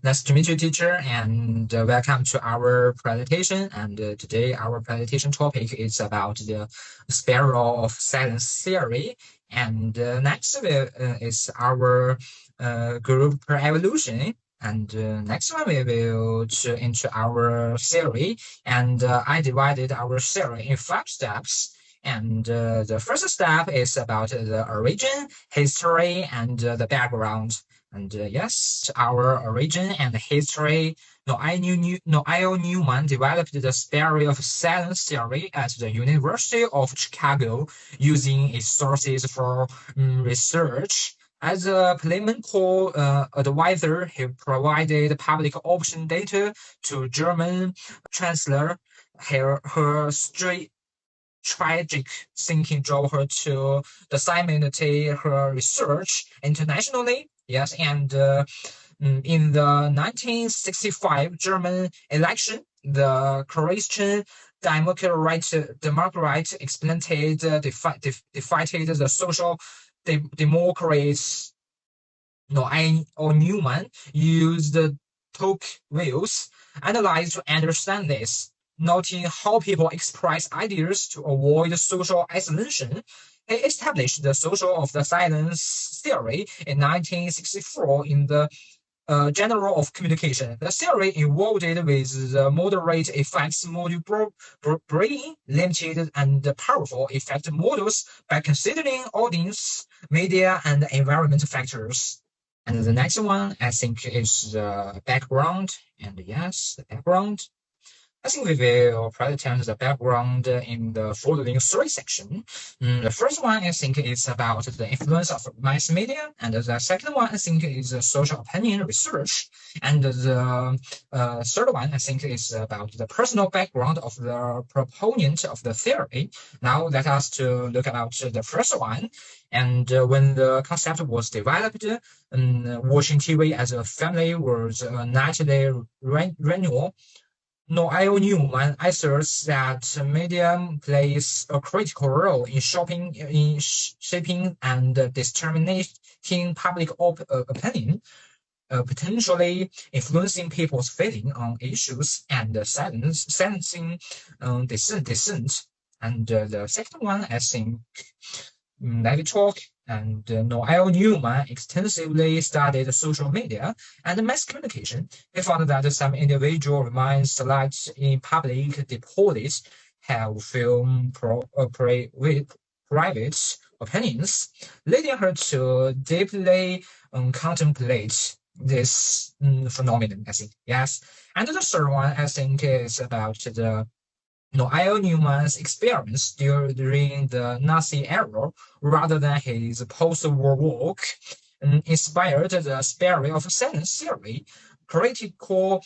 Nice to meet you, teacher, and welcome to our presentation. And today our presentation topic is about the spiral of silence theory. And next is our group evolution. And next one we will into our theory. And I divided our theory in 5 steps. And the first step is about the origin, history, and the background. And yes, our origin and history. Noel Newman developed the theory of silence theory at the University of Chicago using its sources for research. As a polemical advisor, he provided public option data to German Chancellor. Her tragic thinking drove her to disseminate her research internationally. Yes, and in the 1965 German election, the Christian Democrat explanted defeated the Social Democrats. Newman used the Tocqueville's analyze to understand this, noting how people express ideas to avoid social isolation. He established the social of the silence theory in 1964 in the Journal of Communication. The theory involved with the moderate effects module bringing limited and powerful effect models by considering audience, media, and environmental factors. And the next one, I think, is the background. And yes, the background. I think we will present the background in the following 3 sections. The first one, I think, is about the influence of mass media, and the second one, I think, is social opinion research, and the third one, I think, is about the personal background of the proponent of the theory. Now, let us to look about the first one. And when the concept was developed, watching TV as a family was a nightly renewal. Noel Newman asserts that media plays a critical role in shaping and determining public opinion, potentially influencing people's feeling on issues and silencing dissent. And the second one, I think, let me talk. And Noel Newman extensively studied social media and mass communication. He found that some individual remain select in public deposits have few private opinions, leading her to deeply contemplate this phenomenon, I think. Yes. And the third one, I think, is about the Noel Newman's experience during the Nazi era, rather than his post-war work, inspired the spirit of silence theory. Critical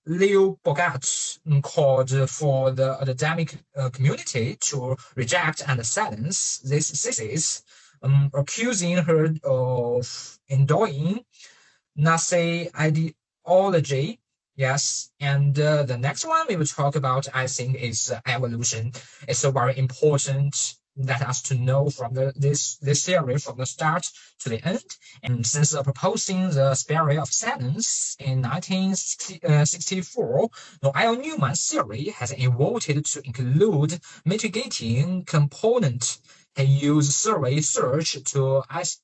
Leo Bogat called for the academic community to reject and silence this thesis, accusing her of endowing Nazi ideology. Yes, and the next one we will talk about, I think, is evolution. It's a very important that us to know from this theory from the start to the end. And since proposing the theory of silence in 1964, Noel Newman's theory has evolved to include mitigating component. He used survey search to assess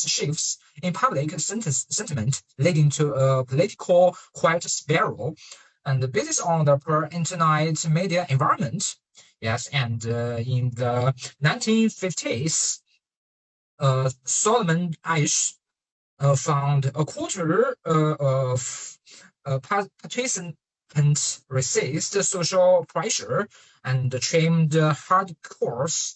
shifts in public sentiment, leading to a political quiet spiral, and based on the per-internet media environment. Yes, and in the 1950s, Solomon Ash found a quarter of participants resist social pressure and trimmed hardcore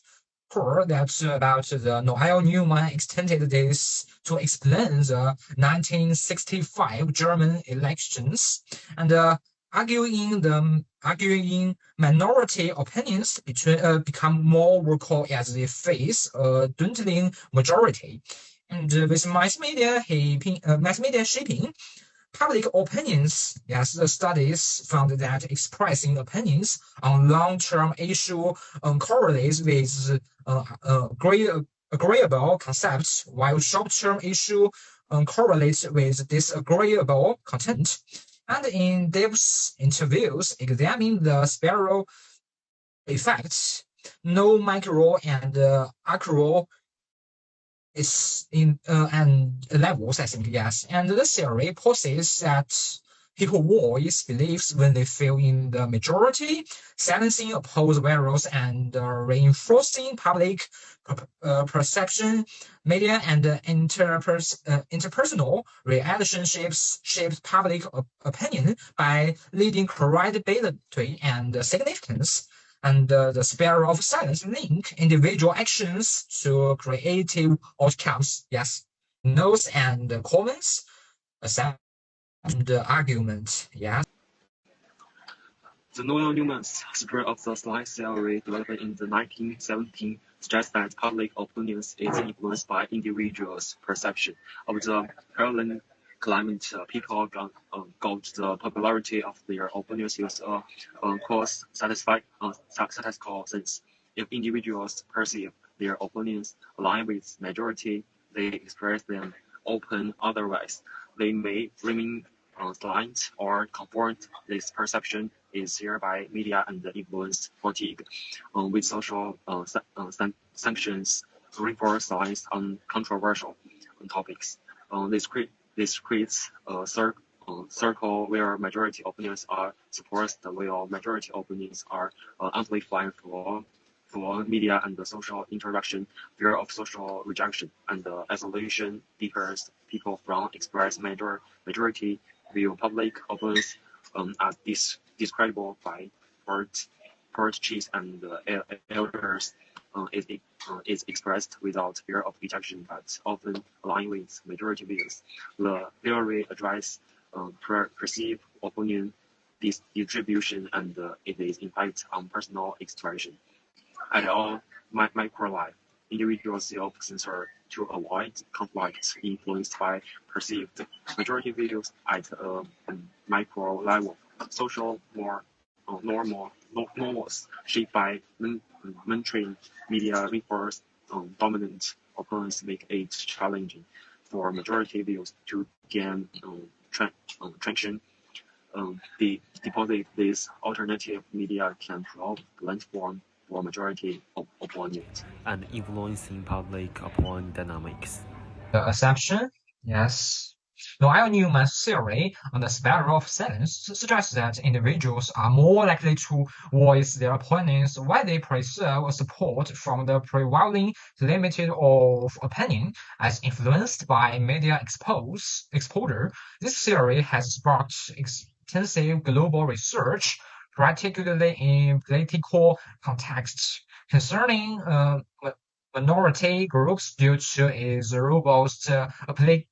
that's about the Noel Newman extended this to explain the 1965 German elections and arguing minority opinions become more vocal as they face a dwindling majority. And with mass media shaping public opinions, yes, the studies found that expressing opinions on long-term issue correlates with agreeable concepts, while short-term issue correlates with disagreeable content. And in-depth interviews examine the spiral effects, no micro and macro is in and levels, I think, yes. And the theory posits that people voice beliefs when they feel in the majority, silencing opposed views and reinforcing public perception. Media and interpersonal relationships shape public opinion by leading credibility and significance. And the spiral of silence link individual actions to creative outcomes. Yes, notes and comments, accept the argument. Yes. The Noel-Newman's spread of the slide theory developed in the 1970s suggests that public opinion is influenced by individuals' perception of the current climate. People gauge the popularity of their opinions use a statistical sense. If individuals perceive their opinions align with majority, they express them open. Otherwise, they may remain silent or confront this perception is shared by media and influence fatigue, with social sanctions reinforce silence on controversial topics. This creates a circle where majority opinions are suppressed, while majority opinions are amplified for media and the social interaction. Fear of social rejection and isolation deters people from express majority view. Public opinions are describable by purchase and elders. Is expressed without fear of rejection, but often align with majority views. The theory addresses perceived opinion distribution and its impact on personal expression. At all micro life, individuals self-censor to avoid conflicts influenced by perceived majority views at a micro level. Social norms shaped by mainstream media reinforce dominant opinions make it challenging for majority views to gain traction. The deposit this alternative media can provide platform for majority opinions and influencing public opinion dynamics. The assumption, yes. Noel Newman's theory on the spiral of silence suggests that individuals are more likely to voice their opinions when they preserve support from the prevailing limited of opinion as influenced by media exposure. This theory has sparked extensive global research, particularly in political contexts, concerning minority groups due to its robust applicability.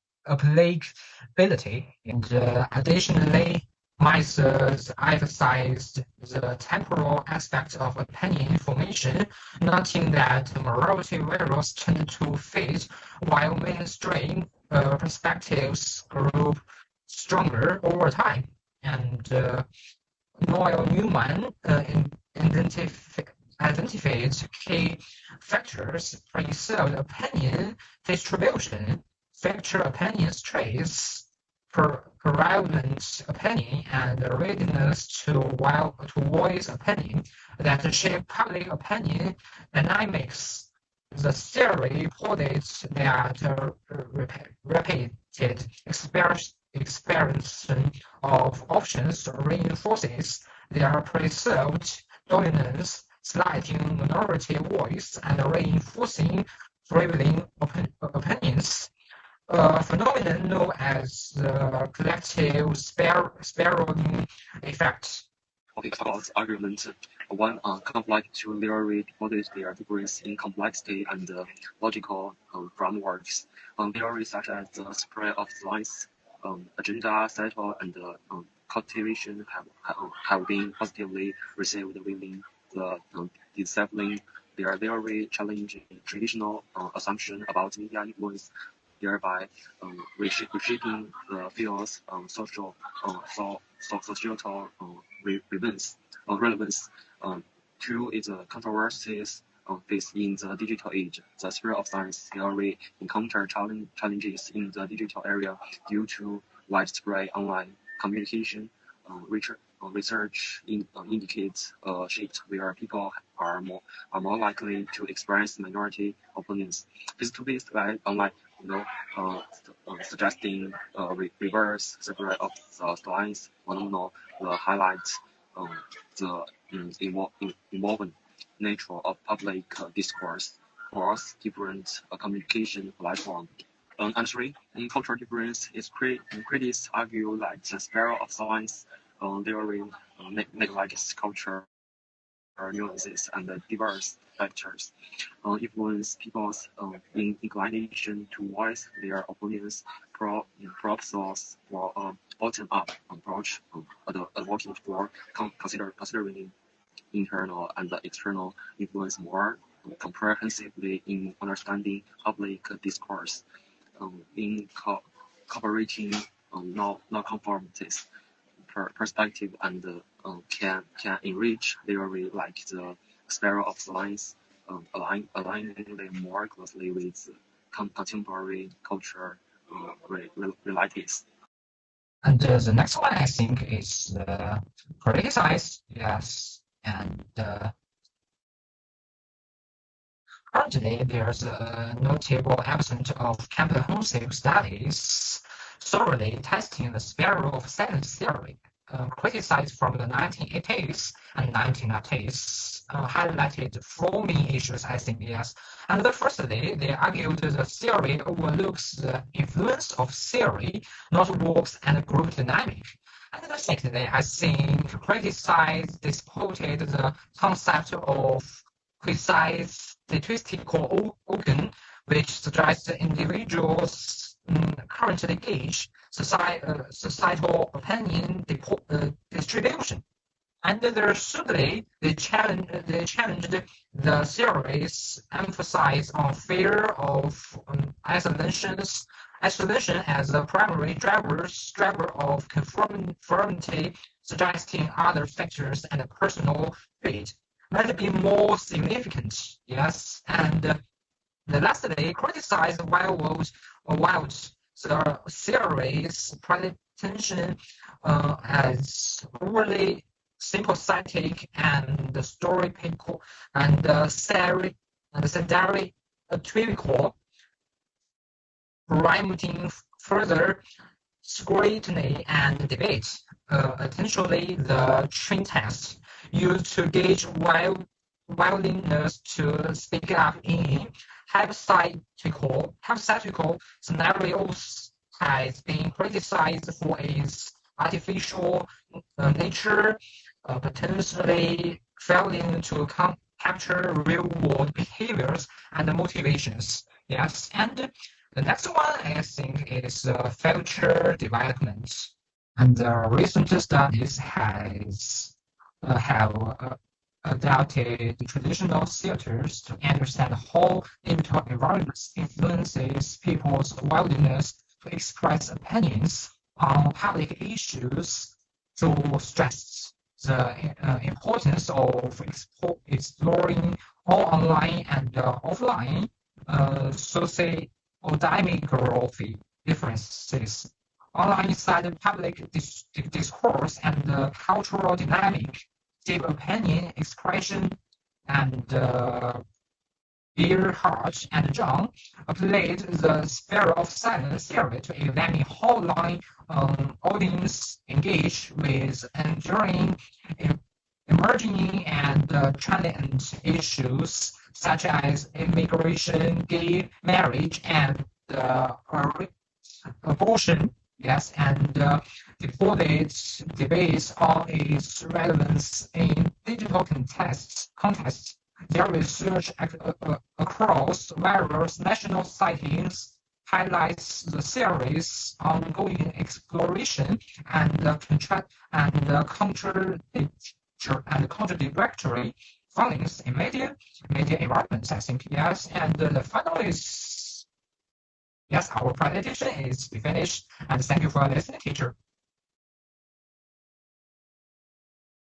And additionally, Mises emphasized the temporal aspect of opinion formation, noting that minority views tend to fade while mainstream perspectives grow stronger over time. And Noel Newman identified key factors: preserved opinion distribution, factor opinions trace, prevalent opinion, and readiness to voice opinion that shape public opinion dynamics. The theory posits that repeated experience of options reinforces their perceived dominance, slighting minority voice and reinforcing prevailing opinions, a phenomenon known as the collective spiraling effect. About argument one conflict to theory deposits their degrees in complexity and logical frameworks. Theories such as the spread of science, agenda settle, and cultivation have been positively received within the discipline. Their theory challenge traditional assumption about media influence, thereby reshaping the field's societal relevance. Two is controversies face in the digital age. The sphere of science theory encounter challenges in the digital area due to widespread online communication. Research indicates a shift where people are more likely to express minority opinions face-to-face, like online, you know, suggesting reverse separate of the science phenomenon. The highlights the evolving nature of public discourse across different communication platforms. And three, cultural difference is critics argue that the sphere of science theory neglects culture nuances and diverse factors influence people's inclination to voice their opinions. Professors for a bottom-up approach, advocating for considering internal and external influence more comprehensively in understanding public discourse, incorporating non-conformist perspective and can enrich theory like the sphere of science, aligning them more closely with contemporary culture realities. And the next one I think is criticize, yes, and currently there's a notable absence of comprehensive studies thoroughly testing the sphere of science theory. Criticized from the 1980s and 1990s, highlighted four main issues, I think, yes. And the firstly, they argued the theory overlooks the influence of theory, not works and group dynamic. And the secondly, I think criticized disputed the concept of precise statistical organ, which suggests individuals currently gauge societal opinion distribution. And thirdly, they challenged the theory's emphasis on fear of isolation as a primary driver of conformity, suggesting other factors and personal fate might be more significant. Yes, and lastly, criticized Wild the theory's pretension as overly sympathetic and stereotypical and stereotypical, promoting further scrutiny and debate. Essentially, the train test used to gauge willingness to speak up in hypothetical scenarios has been criticized for its artificial nature, potentially failing to capture real-world behaviors and motivations. Yes, and the next one I think is future development. And recent studies have adapted traditional theaters to understand how digital environments influences people's willingness to express opinions on public issues, to stress the importance of exploring all online and offline socio-demographic differences. Online inside public discourse and cultural dynamic, deep opinion expression, and Earhart and John applied the sphere of science theory to examine how long audience engage with enduring, emerging, and transient issues such as immigration, gay marriage, and abortion. Yes, and debates on its relevance in digital contexts. Their research across various national settings highlights the theory's ongoing exploration and contradictory findings in media environments, I think, yes. And the final is, yes, our presentation is finished, and thank you for listening, teacher.